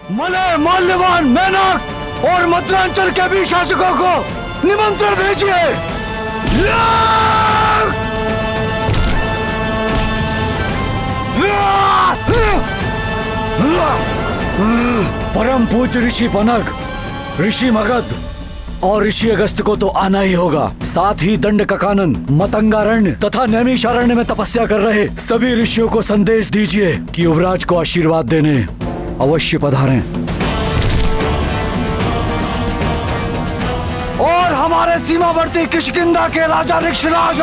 Malay, Malyavan, Menak और मद्रांचल के भी शासकों को निमंत्रण भेजिए। परम पूज्य ऋषि पनग, ऋषि मगध और ऋषि अगस्त को तो आना ही होगा। साथ ही दंडकानन, मतंगारण्य तथा नैमिषारण्य में तपस्या कर रहे सभी ऋषियों को संदेश दीजिए कि युवराज को आशीर्वाद देने अवश्य पधारें। और हमारे सीमावर्ती किष्किंधा के राजा ऋक्षराज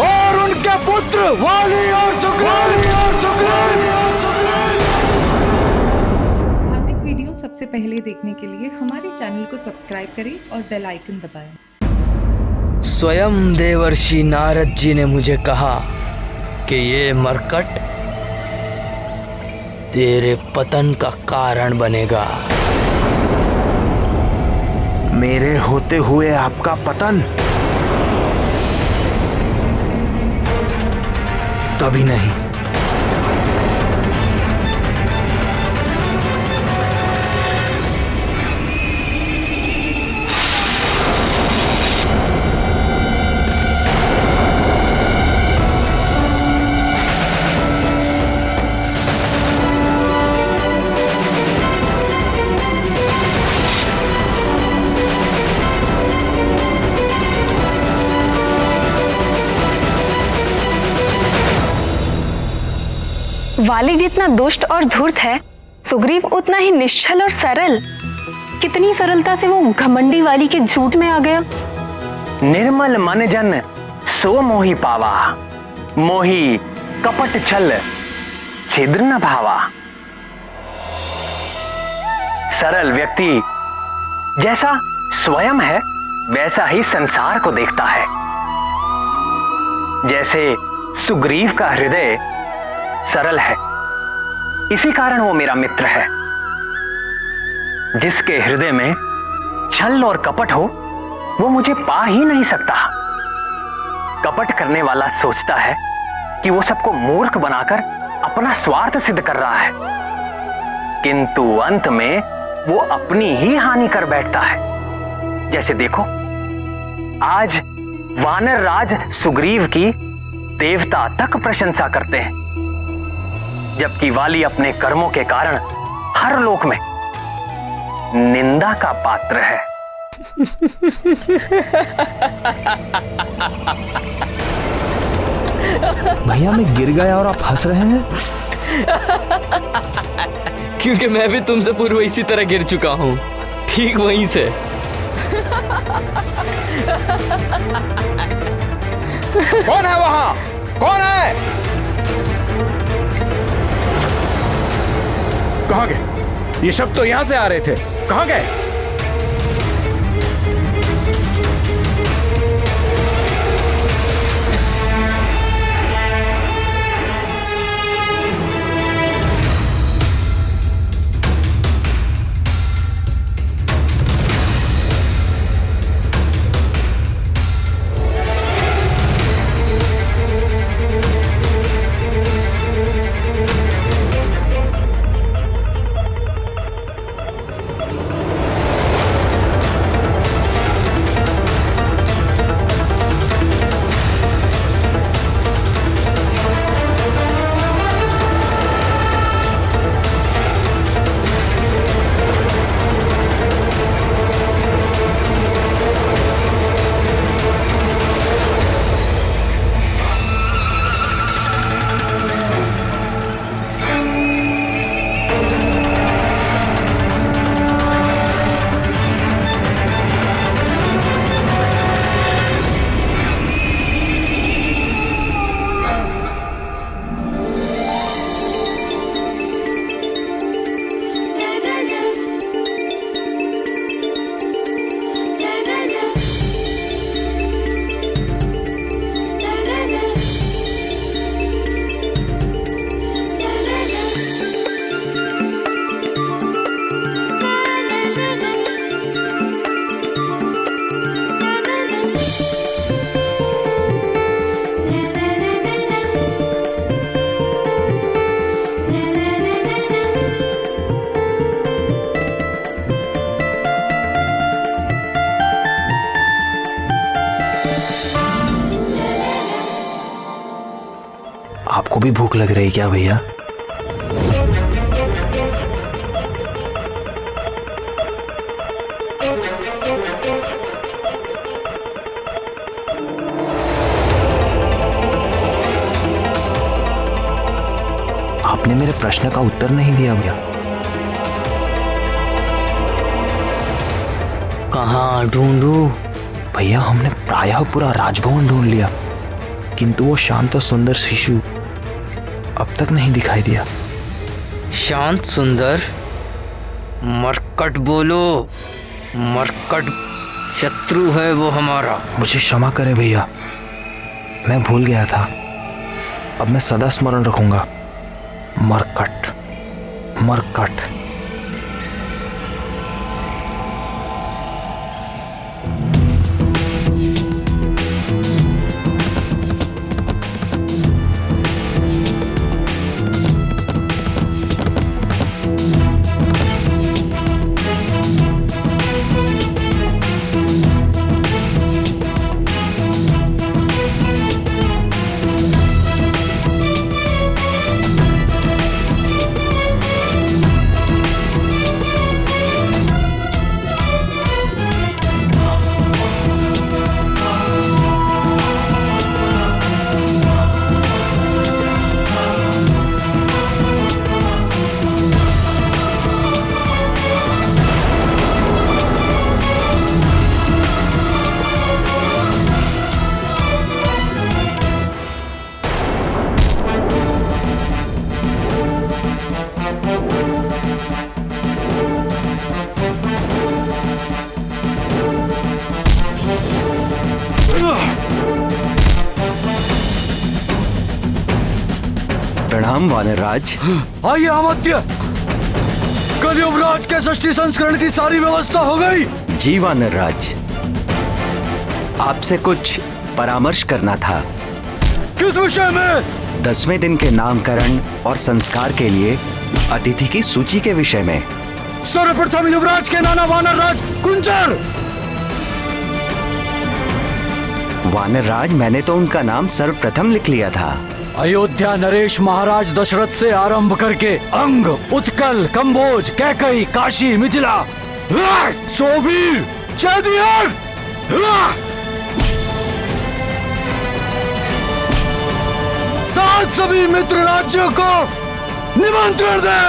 और उनके पुत्र वाली और सुग्रीव वीडियो सबसे पहले देखने के लिए हमारे चैनल को सब्सक्राइब करें और बेल आइकन दबाएं। स्वयं देवर्षि नारद जी ने मुझे कहा कि ये मरकट तेरे पतन का कारण बनेगा। मेरे होते हुए आपका पतन? कभी नहीं। वाली जितना दुष्ट और धूर्त है, सुग्रीव उतना ही निश्चल और सरल। कितनी सरलता से वो घमंडी वाली के झूठ में आ गया। निर्मल मन जन सो मोहि पावा, मोहि कपट छल छिद्र न भावा। सरल व्यक्ति जैसा स्वयं है वैसा ही संसार को देखता है। जैसे सुग्रीव का हृदय सरल है, इसी कारण वो मेरा मित्र है। जिसके हृदय में छल और कपट हो वो मुझे पा ही नहीं सकता। कपट करने वाला सोचता है कि वो सबको मूर्ख बनाकर अपना स्वार्थ सिद्ध कर रहा है, किंतु अंत में वो अपनी ही हानि कर बैठता है। जैसे देखो, आज वानर राज सुग्रीव की देवता तक प्रशंसा करते हैं, जबकि वाली अपने कर्मों के कारण हर लोक में निंदा का पात्र है। भैया मैं गिर गया और आप हंस रहे हैं? क्योंकि मैं भी तुमसे पूर्व इसी तरह गिर चुका हूं, ठीक वहीं से। कौन है वहां? कौन है? कहां गए? ये सब तो यहां से आ रहे थे, कहां गए? भी भूख लग रही क्या भैया? आपने मेरे प्रश्न का उत्तर नहीं दिया भैया। कहाँ ढूंढूं? भैया हमने प्रायः पूरा राजभवन ढूंढ लिया, किंतु वो शांत और सुंदर शिशु अब तक नहीं दिखाई दिया। शांत सुंदर? मरकट बोलो, मरकट शत्रु है वो हमारा। मुझे क्षमा करें भैया, मैं भूल गया था। अब मैं सदा स्मरण रखूंगा। मरकट, मरकट। प्रणाम वानरराज। आइए अमात्य, कल युवराज के षष्ठी संस्करण की सारी व्यवस्था हो गई। जी वानरराज, आपसे कुछ परामर्श करना था। किस विषय में? 10वें दिन के नामकरण और संस्कार के लिए अतिथि की सूची के विषय में। सर्वप्रथम युवराज के नाना वानरराज कुंजर। वानरराज, मैंने तो उनका नाम सर्वप्रथम लिख लिया था। अयोध्या नरेश महाराज दशरथ से आरंभ करके अंग, उत्कल, कंबोज, कैकई, काशी, मिथिला, सोबीर, चैदियर, सात सभी मित्र राज्यों को निमंत्रण दे।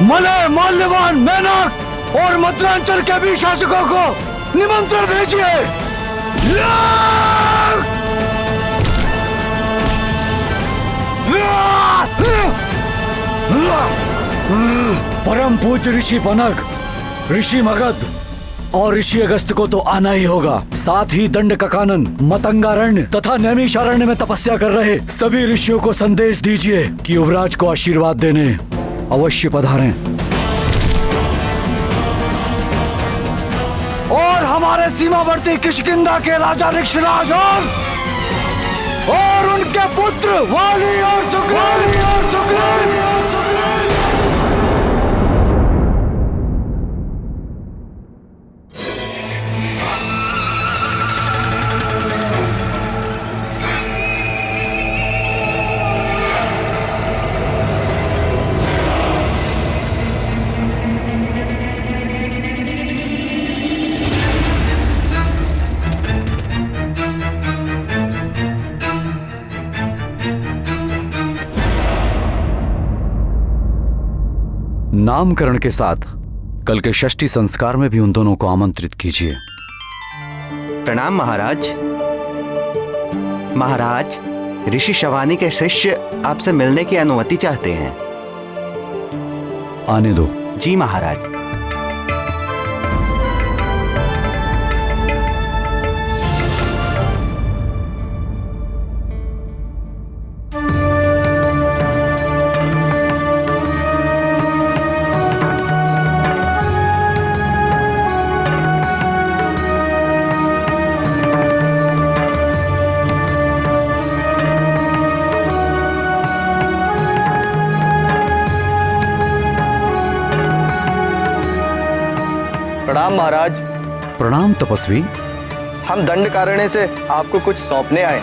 मलय, माल्यवान, मैनक और मध्यांचल के भी शासकों को निमंत्रण भेजिए। परम पूज्य ऋषि पनग, ऋषि मगध और ऋषि अगस्त को तो आना ही होगा। साथ ही दंडकाकानन, मतंगारण्य तथा नैमिषारण्य में तपस्या कर रहे सभी ऋषियों को संदेश दीजिए कि युवराज को आशीर्वाद देने अवश्य पधारें। और हमारे सीमावर्ती किष्किंधा के राजा ऋक्षराज और उनके पुत्र वाली और सुग्रीव। नामकरण के साथ कल के षष्ठी संस्कार में भी उन दोनों को आमंत्रित कीजिए। प्रणाम महाराज। महाराज, ऋषि शवानी के शिष्य आपसे मिलने की अनुमति चाहते हैं। आने दो। जी महाराज। प्रणाम महाराज। प्रणाम तपस्वी। हम दंडकारण्य से आपको कुछ सौंपने आए।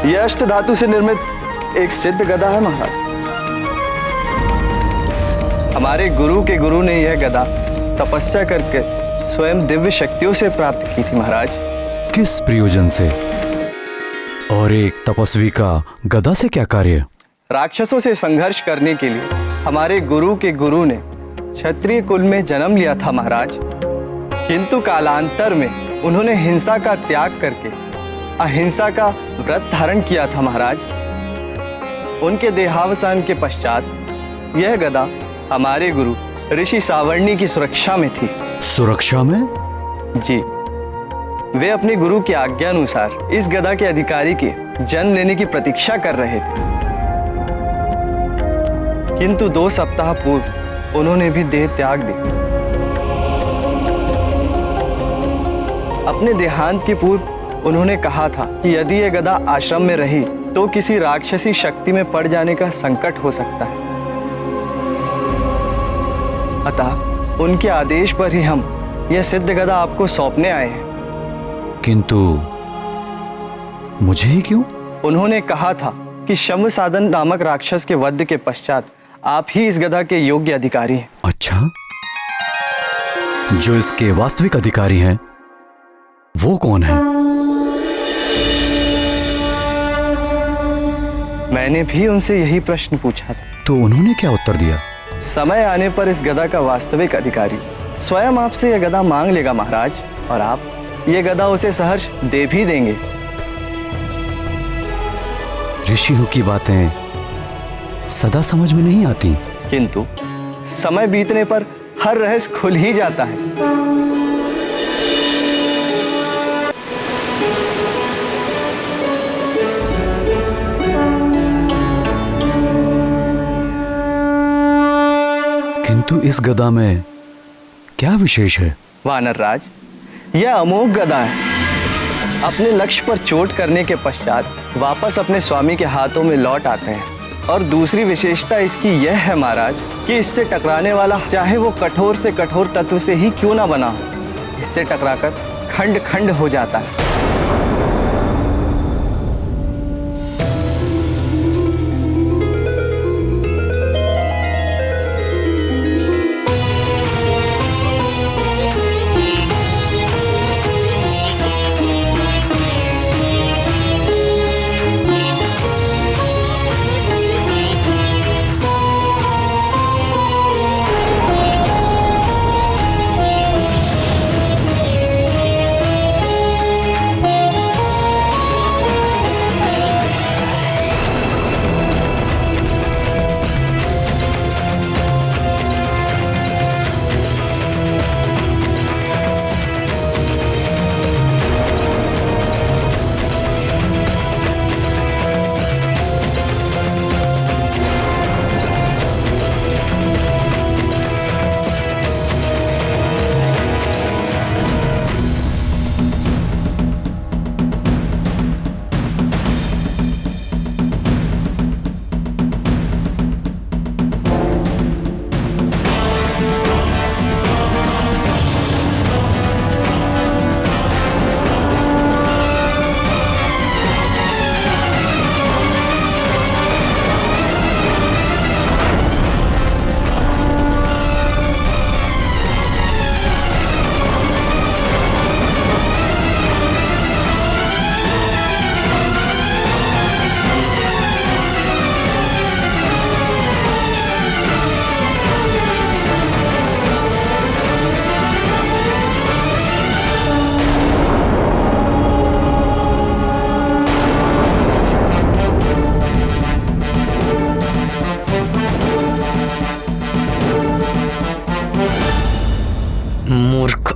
यह अष्ट धातु से निर्मित एक सिद्ध गदा है महाराज। हमारे गुरु के गुरु ने यह गदा तपस्या करके स्वयं दिव्य शक्तियों से प्राप्त की थी महाराज। किस प्रयोजन से? और एक तपस्वी का गदा से क्या कार्य? राक्षसों से संघर्ष करने के लिए हमारे गुरु के गुरु ने क्षत्रिय कुल में जन्म लिया था महाराज, किंतु कालांतर में उन्होंने हिंसा का त्याग करके अहिंसा का व्रत धारण किया था महाराज। उनके देहावसान के पश्चात यह गदा हमारे गुरु ऋषि सावर्णी की सुरक्षा में थी। सुरक्षा में? जी, वे अपने गुरु की आज्ञा अनुसार इस गदा के अधिकारी के जन्म लेने की प्रतीक्षा कर रहे थे, किंतु 2 सप्ताह पूर्व उन्होंने भी देह त्याग दी। अपने देहांत के पूर्व उन्होंने कहा था कि यदि यह गदा आश्रम में रही तो किसी राक्षसी शक्ति में पड़ जाने का संकट हो सकता है। अतः उनके आदेश पर ही हम यह सिद्ध गदा आपको सौंपने आए हैं। किंतु मुझे ही क्यों? उन्होंने कहा था कि शम्भ साधन नामक राक्षस के वध के पश्चात आप ही इस गदा के योग्य अधिकारी हैं। अच्छा, जो इसके वास्तविक अधिकारी हैं वो कौन है? मैंने भी उनसे यही प्रश्न पूछा था। तो उन्होंने क्या उत्तर दिया? समय आने पर इस गदा का वास्तविक अधिकारी स्वयं आपसे यह गदा मांग लेगा महाराज, और आप यह गदा उसे सहर्ष दे भी देंगे। ऋषियों की बातें सदा समझ में नहीं आती, किंतु समय बीतने पर हर रहस्य खुल ही जाता है। किंतु इस गदा में क्या विशेष है? वानर राज, यह अमोघ गदा है। अपने लक्ष्य पर चोट करने के पश्चात वापस अपने स्वामी के हाथों में लौट आते हैं। और दूसरी विशेषता इसकी यह है महाराज कि इससे टकराने वाला चाहे वो कठोर से कठोर तत्व से ही क्यों ना बना हो, इससे टकराकर खंड खंड हो जाता है।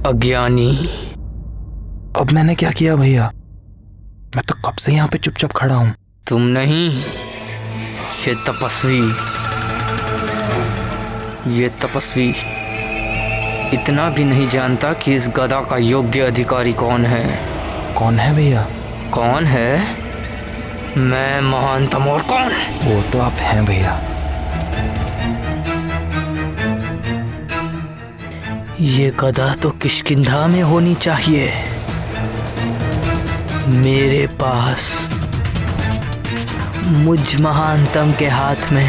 अज्ञानी। अब मैंने क्या किया भैया? मैं तो कब से यहाँ पे चुपचाप खड़ा हूँ। तुम नहीं, ये तपस्वी इतना भी नहीं जानता कि इस गदा का योग्य अधिकारी कौन है। कौन है भैया? कौन है? मैं महानतम। और कौन? वो तो आप हैं भैया। ये गदा तो किष्किंधा में होनी चाहिए। मेरे पास मुझ महानतम के हाथ में।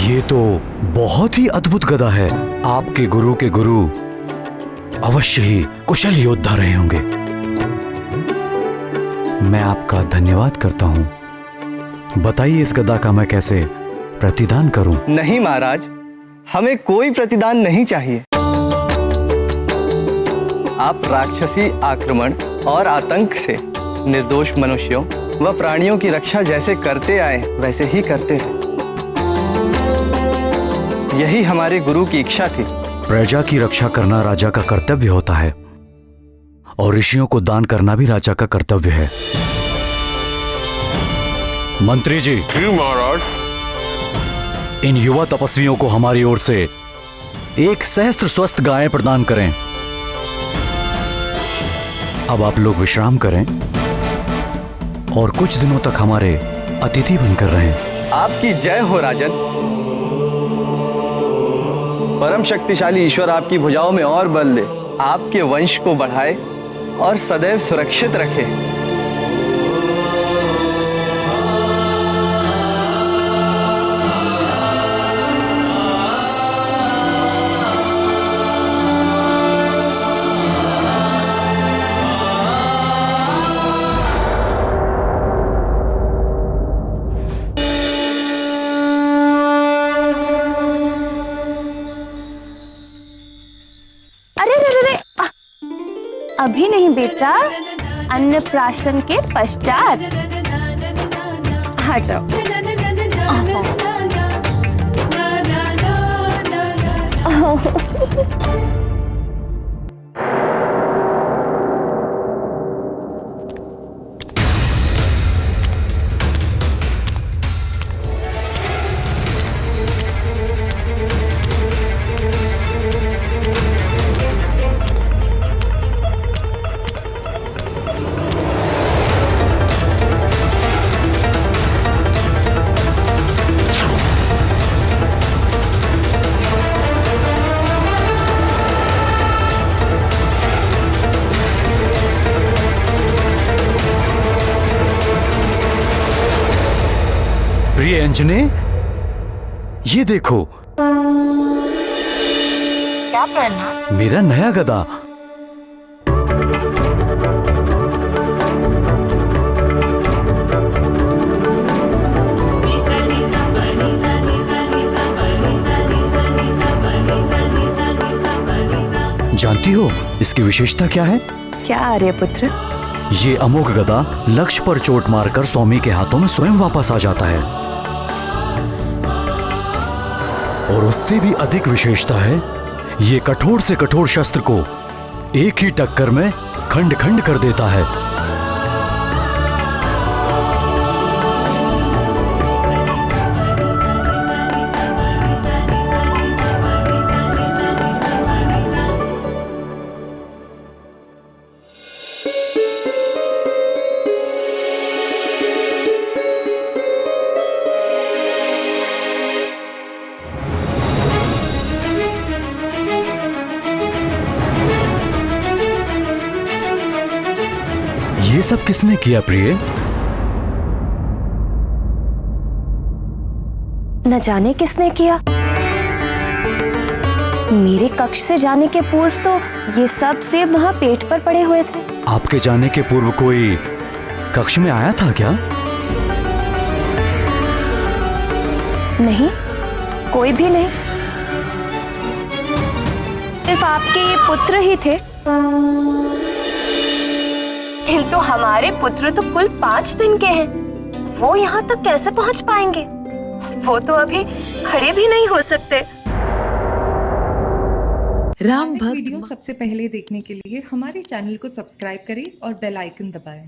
ये तो बहुत ही अद्भुत गदा है। आपके गुरु के गुरु अवश्य ही कुशल योद्धा रहे होंगे। मैं आपका धन्यवाद करता हूं। बताइए इस गदा का मैं कैसे प्रतिदान करूं? नहीं महाराज, हमें कोई प्रतिदान नहीं चाहिए। आप राक्षसी आक्रमण और आतंक से निर्दोष मनुष्यों व प्राणियों की रक्षा जैसे करते आए वैसे ही करते रहे। यही हमारे गुरु की इच्छा थी। प्रजा की रक्षा करना राजा का कर्तव्य होता है और ऋषियों को दान करना भी राजा का कर्तव्य है। मंत्री जी। महाराज। इन युवा तपस्वियों को हमारी ओर से 1 सहस्त्र स्वस्थ गायें प्रदान करें। अब आप लोग विश्राम करें और कुछ दिनों तक हमारे अतिथि बनकर रहें। आपकी जय हो राजन। परम शक्तिशाली ईश्वर आपकी भुजाओं में और बल दे, आपके वंश को बढ़ाए और सदैव सुरक्षित रखे। अभी नहीं बेटा, अन्नप्राशन के पश्चात। आ जाओ। प्रिय अंजने, ये देखो। क्या पहना? मेरा नया गदा। जानती हो इसकी विशेषता क्या है? क्या आर्यपुत्र? ये अमोघ गदा लक्ष्य पर चोट मारकर स्वामी के हाथों में स्वयं वापस आ जाता है। और उससे भी अधिक विशेषता है, ये कठोर से कठोर शस्त्र को एक ही टक्कर में खंड खंड कर देता है। ये सब किसने किया प्रिय? न जाने किसने किया। मेरे कक्ष से जाने के पूर्व तो ये सब सेब वहां पेट पर पड़े हुए थे। आपके जाने के पूर्व कोई कक्ष में आया था क्या? नहीं, कोई भी नहीं। सिर्फ आपके ये पुत्र ही थे। फिर तो हमारे पुत्र तो कुल 5 दिन के हैं। वो यहाँ तक कैसे पहुँच पाएंगे? वो तो अभी खड़े भी नहीं हो सकते। राम भक्त वीडियो सबसे पहले देखने के लिए हमारे चैनल को सब्सक्राइब करें और बेल आइकन दबाएं।